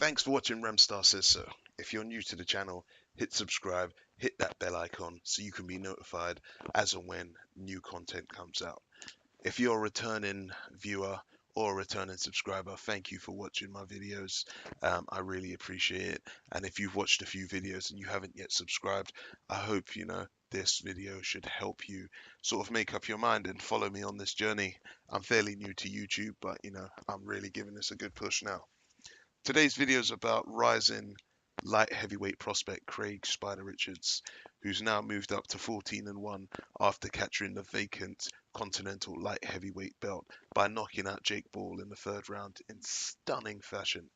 Thanks for watching Remstar Says So. If you're new to the channel, hit subscribe, hit that bell icon so you can be notified as and when new content comes out. If you're a returning viewer or a returning subscriber, thank you for watching my videos. I really appreciate it. And if you've watched a few videos and you haven't yet subscribed, I hope this video should help you sort of make up your mind and follow me on this journey. I'm fairly new to YouTube, but I'm really giving this a good push now. Today's video is about rising light heavyweight prospect Craig Spider Richards, who's now moved up to 14-1 after capturing the vacant Continental Light Heavyweight belt by knocking out Jake Paul in the third round in stunning fashion.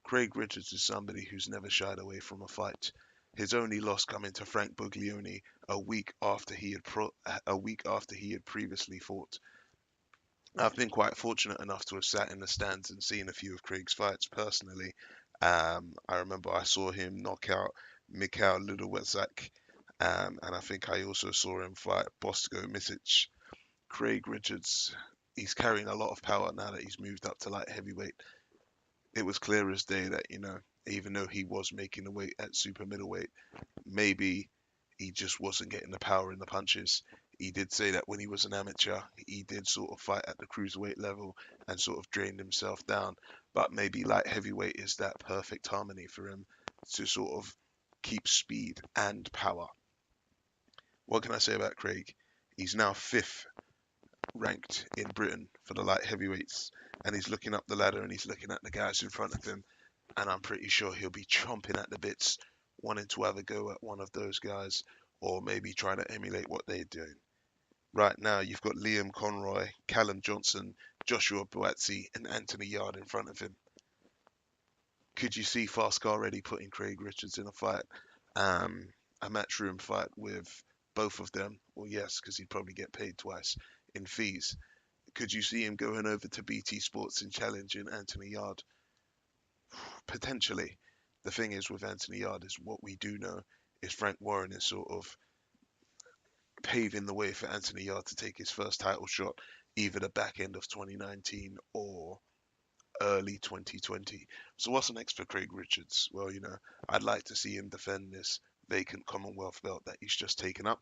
Craig Richards is somebody who's never shied away from a fight. His only loss coming to Frank Buglioni a week after he had previously fought. I've been quite fortunate enough to have sat in the stands and seen a few of Craig's fights personally. I remember I saw him knock out Mikhail Ludwigczak, and I think I also saw him fight Bosco Misic. Craig Richards, he's carrying a lot of power now that he's moved up to light heavyweight. It was clear as day that, even though he was making the weight at super middleweight, maybe he just wasn't getting the power in the punches. He did say that when he was an amateur, he did sort of fight at the cruiserweight level and sort of drained himself down. But maybe light heavyweight is that perfect harmony for him to sort of keep speed and power. What can I say about Craig? He's now fifth ranked in Britain for the light heavyweights, and he's looking up the ladder and he's looking at the guys in front of him, and I'm pretty sure he'll be chomping at the bits, wanting to have a go at one of those guys, or maybe trying to emulate what they're doing. Right now, you've got Liam Conroy, Callum Johnson, Joshua Buatsi, and Anthony Yard in front of him. Could you see Fast already putting Craig Richards in a fight, a matchroom fight with both of them? Well, yes, because he'd probably get paid twice in fees. Could you see him going over to BT Sports and challenging Anthony Yard? Potentially. The thing is with Anthony Yard is what we do know is Frank Warren is sort of paving the way for Anthony Yard to take his first title shot either the back end of 2019 or early 2020. So what's next for Craig Richards? Well, I'd like to see him defend this vacant Commonwealth belt that he's just taken up.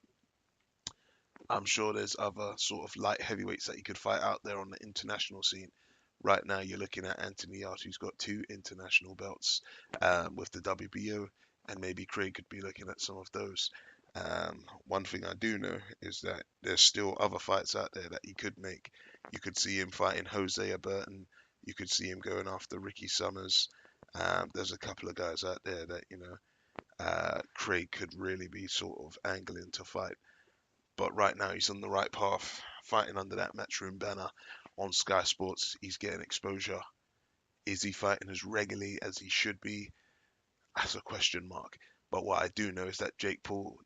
I'm sure there's other sort of light heavyweights that he could fight out there on the international scene. Right now, you're looking at Anthony Yard, who's got 2 international belts with the WBO, and maybe Craig could be looking at some of those. One thing I do know is that there's still other fights out there that he could make. You could see him fighting Jose Burton. You could see him going after Ricky Summers. There's a couple of guys out there that, Craig could really be sort of angling to fight. But right now he's on the right path, fighting under that Matchroom banner on Sky Sports. He's getting exposure. Is he fighting as regularly as he should be? That's a question mark. But what I do know is that Jake Paul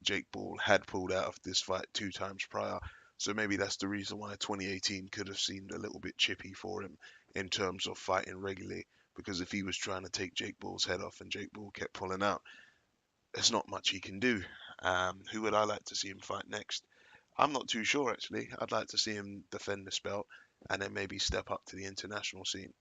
had pulled out of this fight 2 times prior. So maybe that's the reason why 2018 could have seemed a little bit chippy for him in terms of fighting regularly. Because if he was trying to take Jake Paul's head off and Jake Paul kept pulling out, there's not much he can do. Who would I like to see him fight next? I'm not too sure actually. I'd like to see him defend this belt and then maybe step up to the international scene.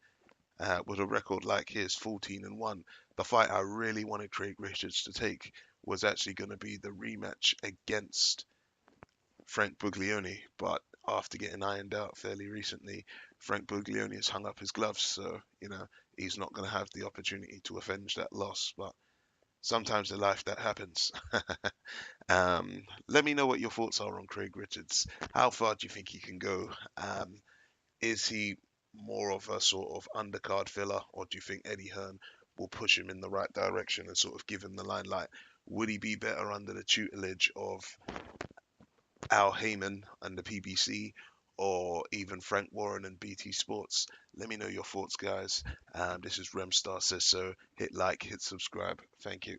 With a record like his, 14-1, the fight I really wanted Craig Richards to take was actually going to be the rematch against Frank Buglioni, but after getting ironed out fairly recently, Frank Buglioni has hung up his gloves, so he's not going to have the opportunity to avenge that loss. But sometimes in life that happens. Let me know what your thoughts are on Craig Richards. How far do you think he can go? Is he more of a sort of undercard filler, or do you think Eddie Hearn will push him in the right direction and sort of give him the limelight? Would he be better under the tutelage of Al Heyman and the PBC, or even Frank Warren and BT Sports? Let me know your thoughts, guys. This is Remstar Says So. Hit like, hit subscribe. Thank you.